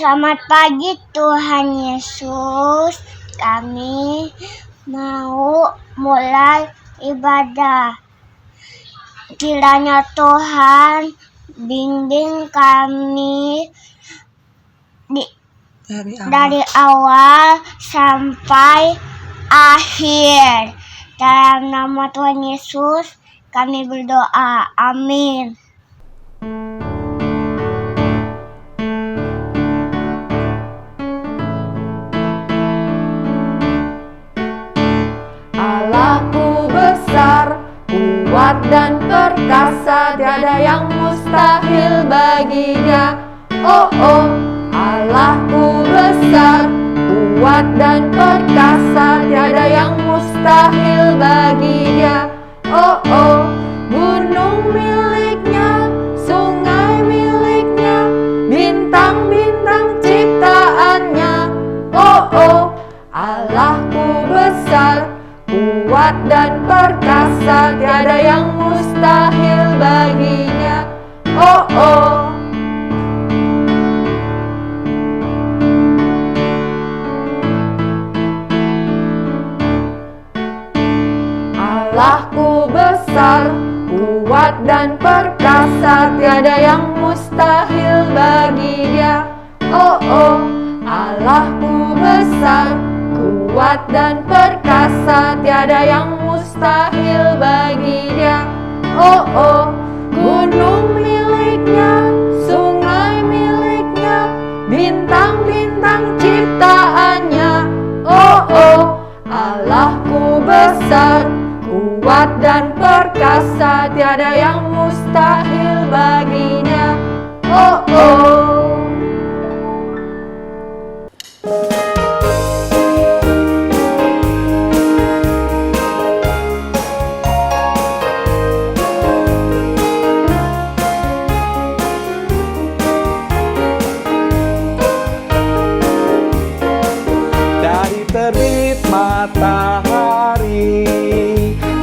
Selamat pagi Tuhan Yesus. Kami mau mulai ibadah. Kiranya Tuhan bimbing kami dari awal sampai akhir. Dalam nama Tuhan Yesus kami berdoa. Amin. Allahku besar, kuat dan perkasa, tiada yang mustahil bagi Dia. Oh oh, Allahku besar, kuat dan perkasa, tiada yang mustahil bagi Dia. Oh oh, gunung miliknya, sungai miliknya, bintang-bintang ciptaannya. Oh oh, Allahku besar, kuat dan perkasa, tiada yang mustahil baginya. Oh oh, Allahku besar, kuat dan perkasa, tiada yang mustahil bagi Dia. Oh oh, Allahku besar, kuat dan perkasa, tiada yang mustahil bagi Dia. Oh oh, gunung miliknya, sungai miliknya, bintang-bintang ciptaannya. Oh oh, Allahku besar, kuat dan perkasa, tiada yang mustahil baginya. Oh oh. Terbit matahari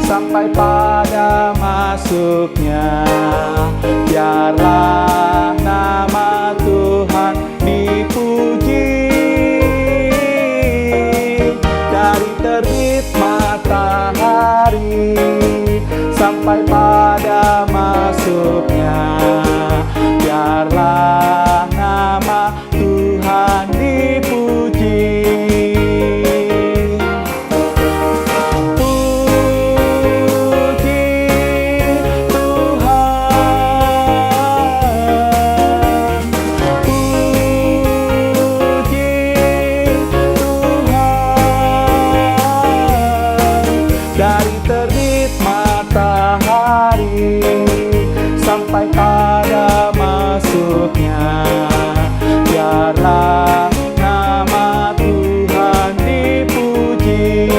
sampai pada masuknya, biarlah nama Tuhan dipuji. Dari terbit matahari sampai pada masuknya, biarlah nama Tuhan dipuji. Dari terbit matahari sampai pada masuknya, biarlah nama Tuhan dipuji.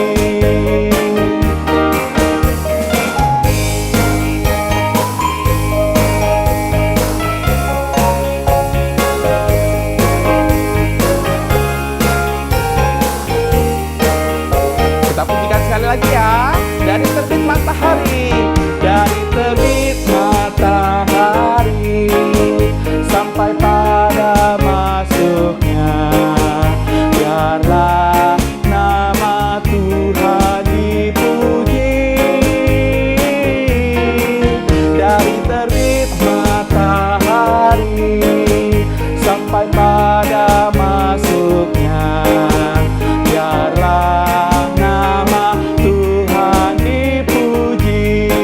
Kita pujikan sekali lagi ya. Dari terbit matahari, dari terbit matahari sampai pada masuknya, biarlah nama Tuhan dipuji. Dari terbit matahari sampai pada masuknya, biarlah nama Tuhan dipuji.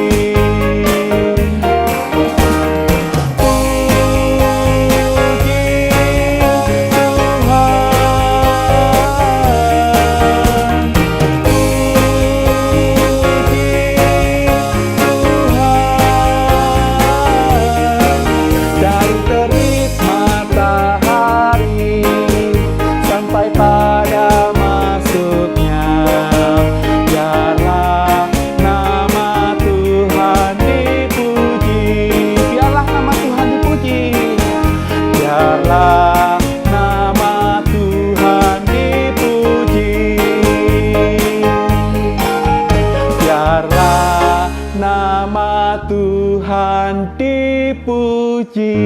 dipuji.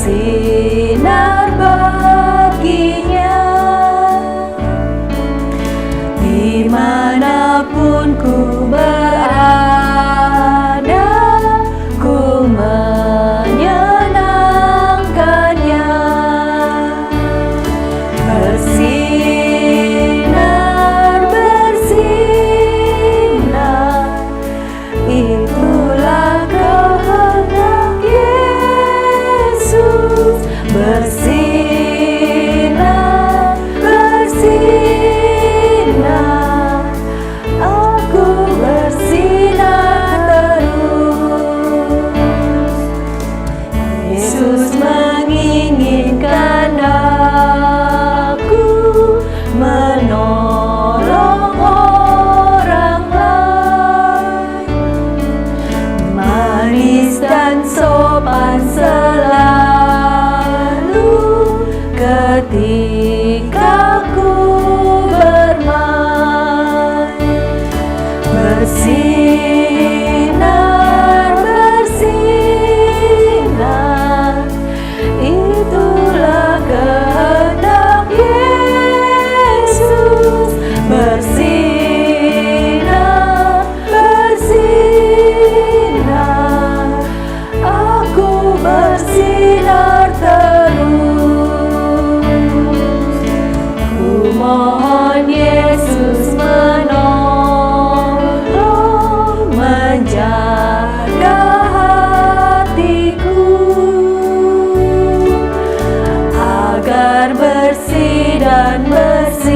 bersinar baginya. Dimanapun ku berada, ku menyenangkannya. Bersinar, bersinar, itulah kehendak Yesus. Bersinar, bersinar, aku bersinar terus. Yesus menginginkan aku menolong orang lain, manis dan sopan selalu ketika ku bermain. Bersinar, bersinar, itulah kehendak Yesus. Bersinar, bersinar, aku bersinar terus. Ku mohon Yesus menolong, menjaga hatiku agar bersih dan bersinar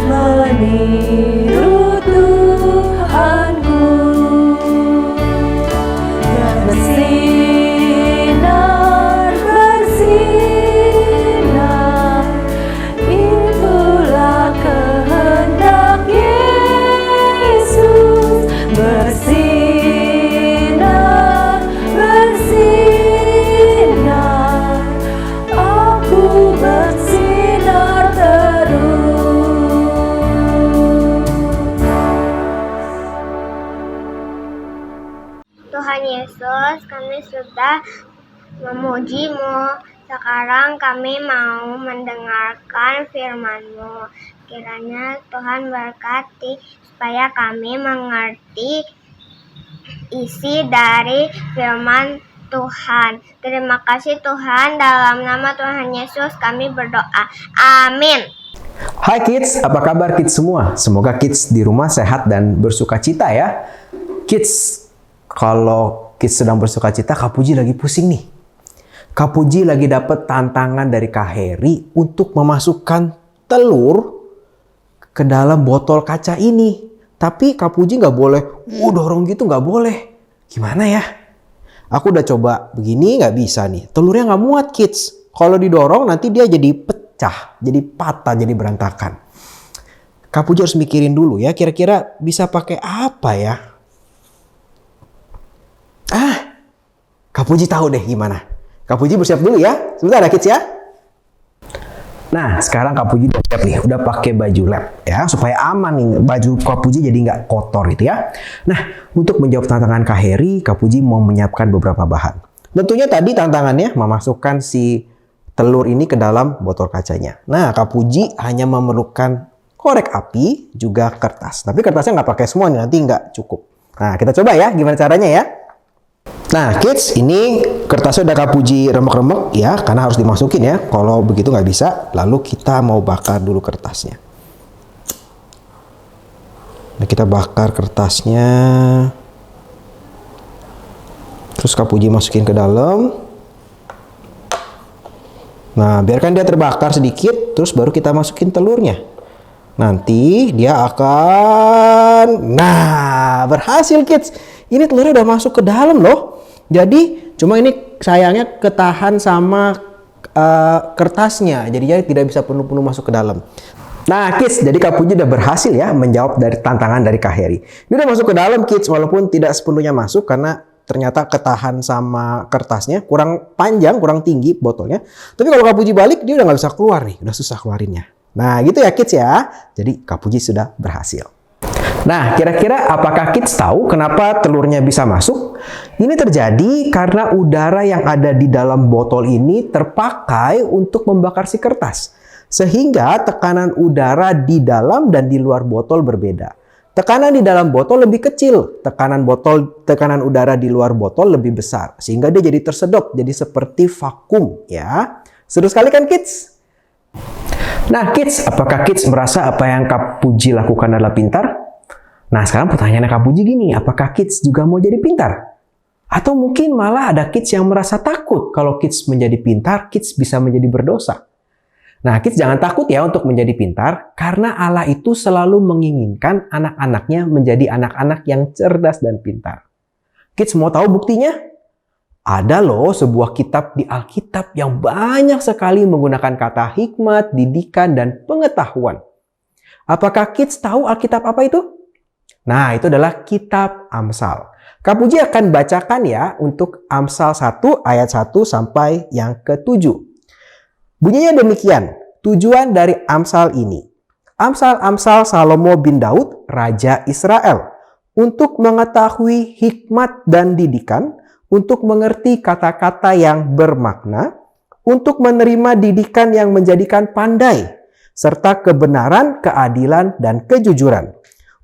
meniru Tuhanku. Bersinar, bersinar, itulah kehendak Yesus. Bersinar, bersinar, aku bersinar terus. Tuhan Yesus, kami sudah memuji-Mu. Sekarang kami mau mendengarkan firman-Mu. Kiranya Tuhan berkati supaya kami mengerti isi dari firman Tuhan. Terima kasih Tuhan, dalam nama Tuhan Yesus kami berdoa. Amin. Hai kids, apa kabar kids semua? Semoga kids di rumah sehat dan bersuka cita ya. Kids, kalau kids sedang bersuka cita, Kak Puji lagi pusing nih. Kak Puji lagi dapat tantangan dari Kak Heri untuk memasukkan telur ke dalam botol kaca ini. Tapi Kak Puji nggak boleh, dorong gitu nggak boleh. Gimana ya? Aku udah coba begini nggak bisa nih. Telurnya nggak muat kids. Kalau didorong nanti dia jadi pecah, jadi patah, jadi berantakan. Kak Puji harus mikirin dulu ya, kira-kira bisa pakai apa ya? Kak Puji tahu deh gimana. Kak Puji bersiap dulu ya. Sebentar ya kids ya. Nah, sekarang Kak Puji udah siap nih. Udah pakai baju lab ya. Supaya aman nih. Baju Kak Puji jadi nggak kotor gitu ya. Nah, untuk menjawab tantangan Kak Heri, Kak Puji mau menyiapkan beberapa bahan. Tentunya tadi tantangannya memasukkan si telur ini ke dalam botol kacanya. Nah, Kak Puji hanya memerlukan korek api, juga kertas. Tapi kertasnya nggak pakai semua nih, nanti nggak cukup. Nah, kita coba ya gimana caranya ya. Nah, kids, ini kertasnya udah Kak Puji remek-remek ya, karena harus dimasukin ya. Kalau begitu nggak bisa, lalu kita mau bakar dulu kertasnya. Nah, kita bakar kertasnya. Terus Kak Puji masukin ke dalam. Nah, biarkan dia terbakar sedikit, terus baru kita masukin telurnya. Nanti dia akan... Nah, berhasil kids. Ini telurnya udah masuk ke dalam loh. Jadi, cuma ini sayangnya ketahan sama kertasnya. Jadinya tidak bisa penuh-penuh masuk ke dalam. Nah, kids, jadi Kak Puji udah berhasil ya menjawab dari tantangan dari Kak Heri. Ini udah masuk ke dalam kids, walaupun tidak sepenuhnya masuk karena ternyata ketahan sama kertasnya. Kurang panjang, kurang tinggi botolnya. Tapi kalau Kak Puji balik, dia udah nggak bisa keluar nih. Udah susah keluarinnya. Nah, gitu ya kids ya. Jadi Kak Puji sudah berhasil. Nah, kira-kira apakah kids tahu kenapa telurnya bisa masuk? Ini terjadi karena udara yang ada di dalam botol ini terpakai untuk membakar si kertas. Sehingga tekanan udara di dalam dan di luar botol berbeda. Tekanan di dalam botol lebih kecil, tekanan udara di luar botol lebih besar. Sehingga dia jadi tersedot, jadi seperti vakum ya. Seru sekali kan kids? Nah kids, apakah kids merasa apa yang Kak Puji lakukan adalah pintar? Nah, sekarang pertanyaannya Kak Puji gini, apakah kids juga mau jadi pintar? Atau mungkin malah ada kids yang merasa takut kalau kids menjadi pintar, kids bisa menjadi berdosa. Nah, kids jangan takut ya untuk menjadi pintar, karena Allah itu selalu menginginkan anak-anaknya menjadi anak-anak yang cerdas dan pintar. Kids mau tahu buktinya? Ada loh sebuah kitab di Alkitab yang banyak sekali menggunakan kata hikmat, didikan, dan pengetahuan. Apakah kids tahu Alkitab apa itu? Nah, itu adalah kitab Amsal. Kak Puji akan bacakan ya untuk Amsal 1 ayat 1 sampai yang ke-7. Bunyinya demikian, tujuan dari Amsal ini. Amsal-amsal Salomo bin Daud, Raja Israel, untuk mengetahui hikmat dan didikan, untuk mengerti kata-kata yang bermakna, untuk menerima didikan yang menjadikan pandai, serta kebenaran, keadilan, dan kejujuran.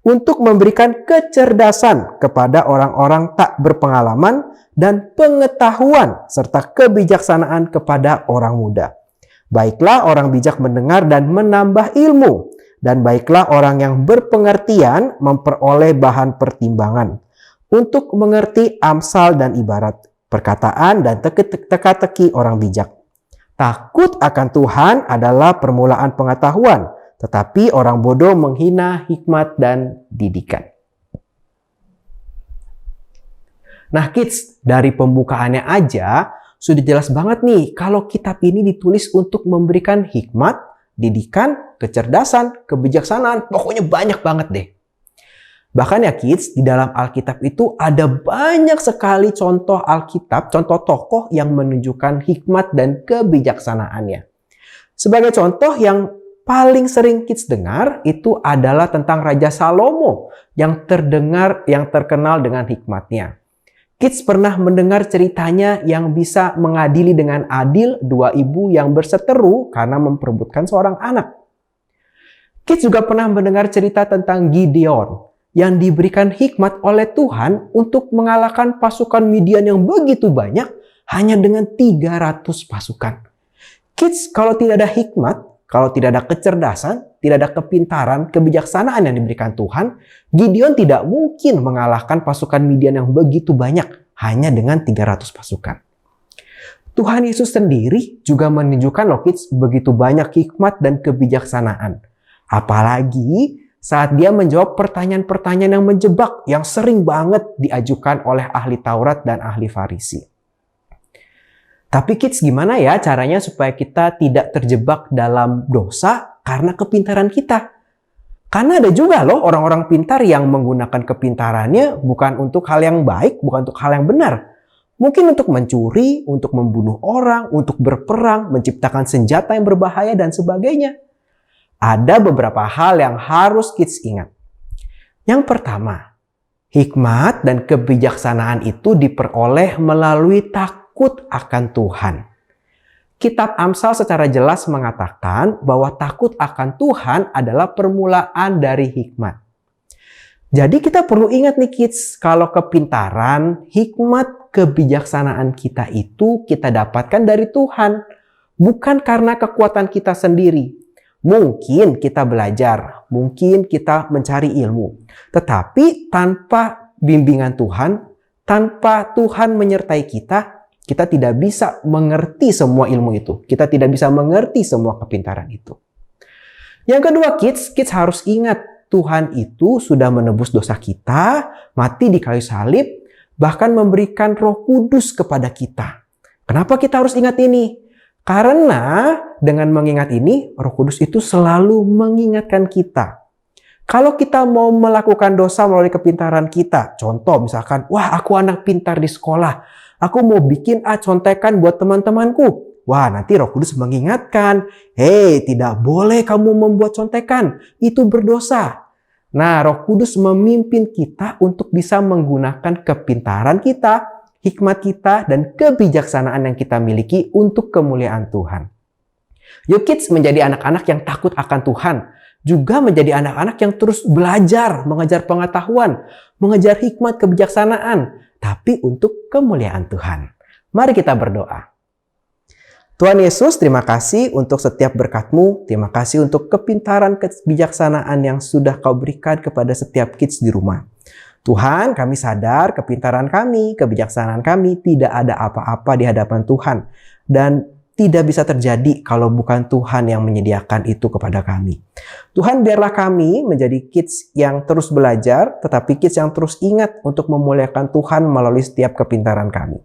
Untuk memberikan kecerdasan kepada orang-orang tak berpengalaman dan pengetahuan serta kebijaksanaan kepada orang muda. Baiklah orang bijak mendengar dan menambah ilmu, dan baiklah orang yang berpengertian memperoleh bahan pertimbangan untuk mengerti amsal dan ibarat, perkataan dan teka-teki orang bijak. Takut akan Tuhan adalah permulaan pengetahuan, tetapi orang bodoh menghina hikmat dan didikan. Nah kids, dari pembukaannya aja sudah jelas banget nih kalau kitab ini ditulis untuk memberikan hikmat, didikan, kecerdasan, kebijaksanaan, pokoknya banyak banget deh. Bahkan ya kids, di dalam Alkitab itu ada banyak sekali contoh Alkitab, contoh tokoh yang menunjukkan hikmat dan kebijaksanaannya. Sebagai contoh yang paling sering kids dengar itu adalah tentang Raja Salomo yang terkenal dengan hikmatnya. Kids pernah mendengar ceritanya yang bisa mengadili dengan adil dua ibu yang berseteru karena memperebutkan seorang anak. Kids juga pernah mendengar cerita tentang Gideon yang diberikan hikmat oleh Tuhan untuk mengalahkan pasukan Midian yang begitu banyak hanya dengan 300 pasukan. Kids, kalau tidak ada hikmat, kalau tidak ada kecerdasan, tidak ada kepintaran, kebijaksanaan yang diberikan Tuhan, Gideon tidak mungkin mengalahkan pasukan Midian yang begitu banyak hanya dengan 300 pasukan. Tuhan Yesus sendiri juga menunjukkan loh kids begitu banyak hikmat dan kebijaksanaan. Apalagi saat dia menjawab pertanyaan-pertanyaan yang menjebak yang sering banget diajukan oleh ahli Taurat dan ahli Farisi. Tapi kids, gimana ya caranya supaya kita tidak terjebak dalam dosa karena kepintaran kita? Karena ada juga loh orang-orang pintar yang menggunakan kepintarannya bukan untuk hal yang baik, bukan untuk hal yang benar. Mungkin untuk mencuri, untuk membunuh orang, untuk berperang, menciptakan senjata yang berbahaya, dan sebagainya. Ada beberapa hal yang harus kids ingat. Yang pertama, hikmat dan kebijaksanaan itu diperoleh melalui takut akan Tuhan. Kitab Amsal secara jelas mengatakan bahwa takut akan Tuhan adalah permulaan dari hikmat. Jadi kita perlu ingat nih kids, kalau kepintaran, hikmat, kebijaksanaan kita itu kita dapatkan dari Tuhan. Bukan karena kekuatan kita sendiri. Mungkin kita belajar, mungkin kita mencari ilmu. Tetapi tanpa bimbingan Tuhan, tanpa Tuhan menyertai kita tidak bisa mengerti semua ilmu itu. Kita tidak bisa mengerti semua kepintaran itu. Yang kedua kids harus ingat Tuhan itu sudah menebus dosa kita, mati di kayu salib, bahkan memberikan Roh Kudus kepada kita. Kenapa kita harus ingat ini? Karena dengan mengingat ini, Roh Kudus itu selalu mengingatkan kita. Kalau kita mau melakukan dosa melalui kepintaran kita, contoh misalkan, wah aku anak pintar di sekolah, aku mau bikin contekan buat teman-temanku. Wah, nanti Roh Kudus mengingatkan, hei, tidak boleh kamu membuat contekan, itu berdosa. Nah, Roh Kudus memimpin kita untuk bisa menggunakan kepintaran kita, hikmat kita, dan kebijaksanaan yang kita miliki untuk kemuliaan Tuhan. Yuk kids menjadi anak-anak yang takut akan Tuhan, juga menjadi anak-anak yang terus belajar, mengejar pengetahuan, mengejar hikmat kebijaksanaan, tapi untuk kemuliaan Tuhan. Mari kita berdoa. Tuhan Yesus, terima kasih untuk setiap berkat-Mu. Terima kasih untuk kepintaran, kebijaksanaan yang sudah Kau berikan kepada setiap kids di rumah. Tuhan, kami sadar kepintaran kami, kebijaksanaan kami tidak ada apa-apa di hadapan Tuhan. Dan tidak bisa terjadi kalau bukan Tuhan yang menyediakan itu kepada kami. Tuhan, biarlah kami menjadi kids yang terus belajar, tetapi kids yang terus ingat untuk memuliakan Tuhan melalui setiap kepintaran kami.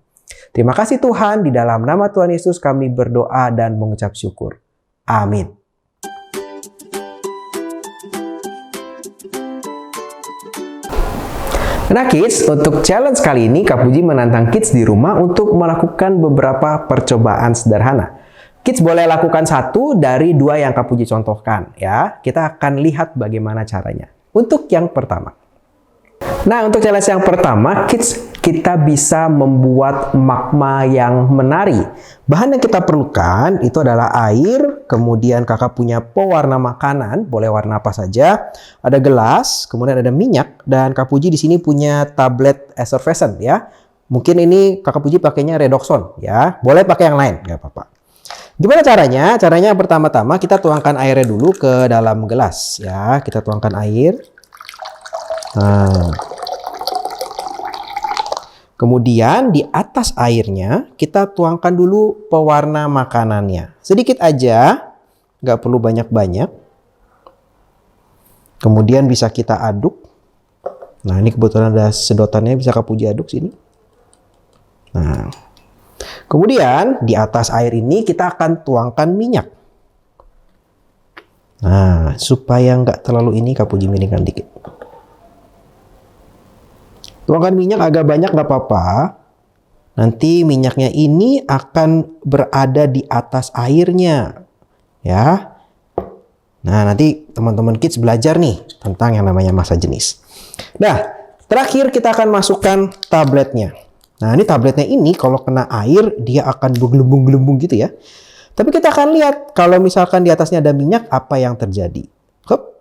Terima kasih Tuhan, di dalam nama Tuhan Yesus kami berdoa dan mengucap syukur. Amin. Nah kids, untuk challenge kali ini Kak Puji menantang kids di rumah untuk melakukan beberapa percobaan sederhana. Kids boleh lakukan satu dari dua yang Kak Puji contohkan ya. Kita akan lihat bagaimana caranya. Untuk yang pertama. Nah, untuk challenge yang pertama, kids, kita bisa membuat magma yang menari. Bahan yang kita perlukan itu adalah air, kemudian kakak punya pewarna makanan, boleh warna apa saja. Ada gelas, kemudian ada minyak, dan Kak Puji di sini punya tablet effervescent ya. Mungkin ini Kakak Puji pakainya redoxon ya. Boleh pakai yang lain, nggak apa-apa. Gimana caranya? Caranya pertama-tama kita tuangkan airnya dulu ke dalam gelas ya. Kita tuangkan air. Nah. Kemudian di atas airnya kita tuangkan dulu pewarna makanannya. Sedikit aja, nggak perlu banyak-banyak. Kemudian bisa kita aduk. Nah ini kebetulan ada sedotannya, bisa Kak Puji aduk sini. Nah, kemudian di atas air ini kita akan tuangkan minyak. Nah supaya nggak terlalu ini Kak Puji miringkan dikit. Tuangkan minyak agak banyak nggak apa-apa. Nanti minyaknya ini akan berada di atas airnya. Ya. Nah, nanti teman-teman kids belajar nih tentang yang namanya massa jenis. Nah, terakhir kita akan masukkan tabletnya. Nah, ini tabletnya ini kalau kena air dia akan bergelembung-gelembung gitu ya. Tapi kita akan lihat kalau misalkan di atasnya ada minyak apa yang terjadi. Hup.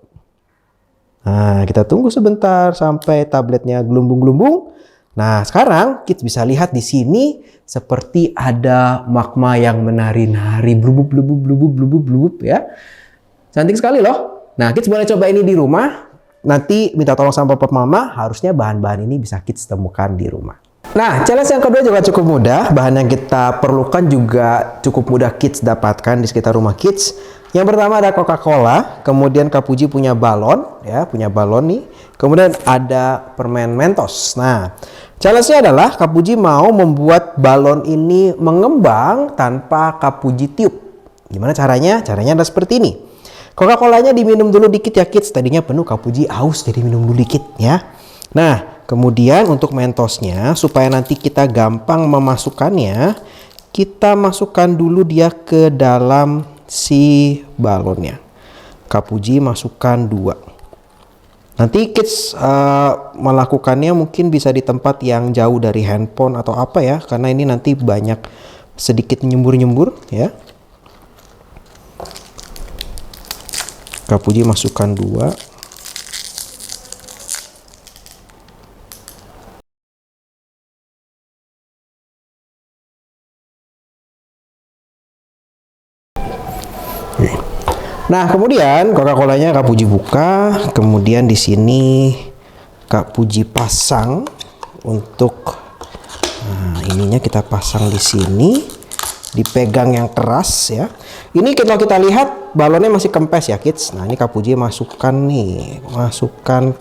Nah, kita tunggu sebentar sampai tabletnya gelembung-gelembung. Nah, sekarang kita bisa lihat di sini seperti ada magma yang menari-nari, blubub-blubub ya. Cantik sekali loh. Nah, kids boleh coba ini di rumah. Nanti minta tolong sama papa mama, harusnya bahan-bahan ini bisa kids temukan di rumah. Nah, challenge yang kedua juga cukup mudah. Bahan yang kita perlukan juga cukup mudah kids dapatkan di sekitar rumah kids. Yang pertama ada Coca-Cola, kemudian Kak Puji punya balon, ya, punya balon nih. Kemudian ada permen Mentos. Nah, challenge-nya adalah Kak Puji mau membuat balon ini mengembang tanpa Kak Puji tiup. Gimana caranya? Caranya adalah seperti ini. Coca-Colanya diminum dulu dikit ya kids. Tadinya penuh, Kak Puji aus, jadi minum dulu dikit ya. Nah, kemudian untuk Mentosnya, supaya nanti kita gampang memasukkannya, kita masukkan dulu dia ke dalam si balonnya. Kak Puji masukkan 2. Nanti kids melakukannya mungkin bisa di tempat yang jauh dari handphone atau apa ya, karena ini nanti banyak sedikit nyembur-nyembur ya. Kak Puji masukkan 2. Nah, kemudian Coca-Colanya Kak Puji buka, kemudian di sini Kak Puji pasang untuk ininya kita pasang di sini, dipegang yang keras ya. Ini kalau kita lihat balonnya masih kempes ya kids. Nah, ini Kak Puji masukkan nih, masukkan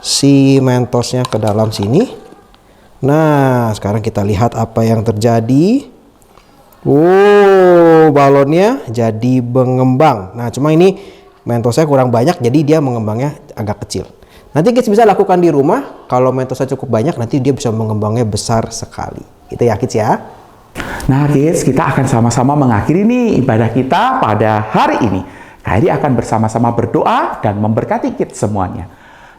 si Mentosnya ke dalam sini. Nah, sekarang kita lihat apa yang terjadi. Balonnya jadi mengembang. Nah, cuma ini Mentosnya kurang banyak, jadi dia mengembangnya agak kecil. Nanti kids bisa lakukan di rumah. Kalau Mentosnya cukup banyak, nanti dia bisa mengembangnya besar sekali. Itu ya kids ya. Nah kids, kita akan sama-sama mengakhiri nih ibadah kita pada hari ini. Kak Heri akan bersama-sama berdoa dan memberkati kita semuanya.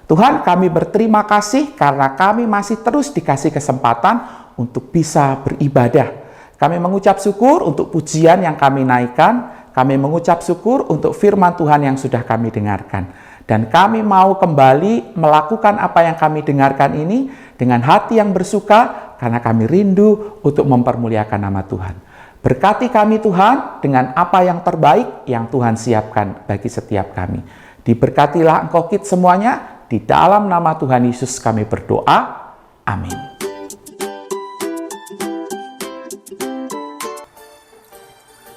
Tuhan, kami berterima kasih karena kami masih terus dikasih kesempatan untuk bisa beribadah. Kami mengucap syukur untuk pujian yang kami naikkan. Kami mengucap syukur untuk firman Tuhan yang sudah kami dengarkan. Dan kami mau kembali melakukan apa yang kami dengarkan ini dengan hati yang bersuka karena kami rindu untuk mempermuliakan nama Tuhan. Berkati kami Tuhan dengan apa yang terbaik yang Tuhan siapkan bagi setiap kami. Diberkatilah Engkau kita semuanya, di dalam nama Tuhan Yesus kami berdoa. Amin.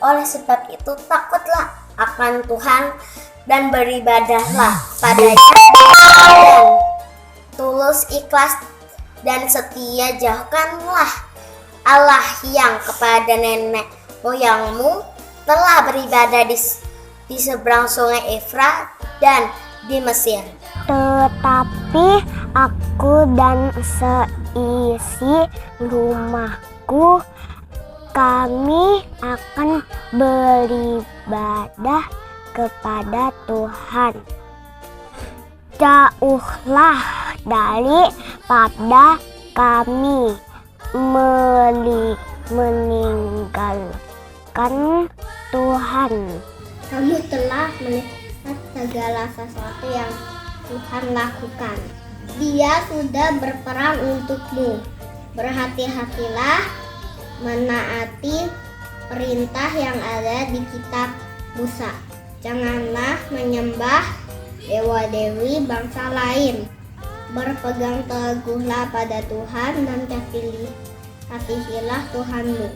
Oleh sebab itu takutlah akan Tuhan dan beribadahlah padanya dan tulus, ikhlas, dan setia. Jauhkanlah Allah yang kepada nenek moyangmu telah beribadah di seberang sungai Efrat dan di Mesir. Tetapi aku dan seisi rumahku, kami akan beribadah kepada Tuhan. Jauhlah daripada kami meninggalkan Tuhan. Kamu telah melihat segala sesuatu yang Tuhan lakukan. Dia sudah berperang untukmu. Berhati-hatilah menaati perintah yang ada di kitab Musa. Janganlah menyembah dewa-dewi bangsa lain. Berpegang teguhlah pada Tuhan dan kasihilah Tuhanmu.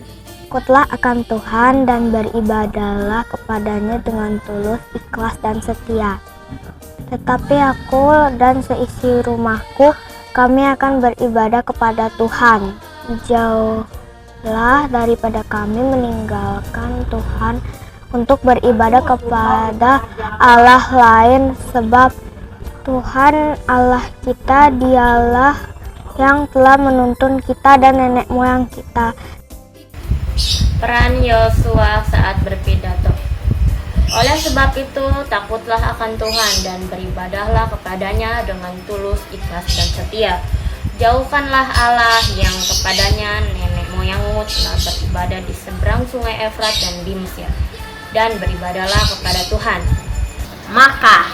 Takutlah akan Tuhan dan beribadahlah kepadanya dengan tulus, ikhlas, dan setia. Tetapi aku dan seisi rumahku, kami akan beribadah kepada Tuhan. Jauhlah daripada kami meninggalkan Tuhan untuk beribadah kepada Allah lain, sebab Tuhan Allah kita, Dialah yang telah menuntun kita dan nenek moyang kita. Peran Yosua saat berpidato. Oleh sebab itu, takutlah akan Tuhan dan beribadahlah kepadanya dengan tulus, ikhlas, dan setia. Jauhkanlah Allah yang kepadanya nenek moyangmu telah beribadah di seberang sungai Efrat dan di Mesir, dan beribadahlah kepada Tuhan. Maka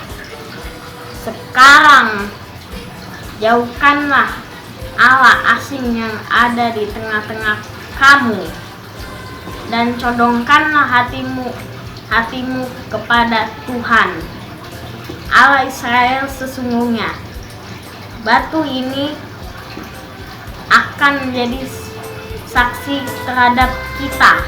sekarang jauhkanlah Allah asing yang ada di tengah-tengah kamu, dan condongkanlah hatimu kepada Tuhan Allah Israel. Sesungguhnya batu ini akan menjadi saksi terhadap kita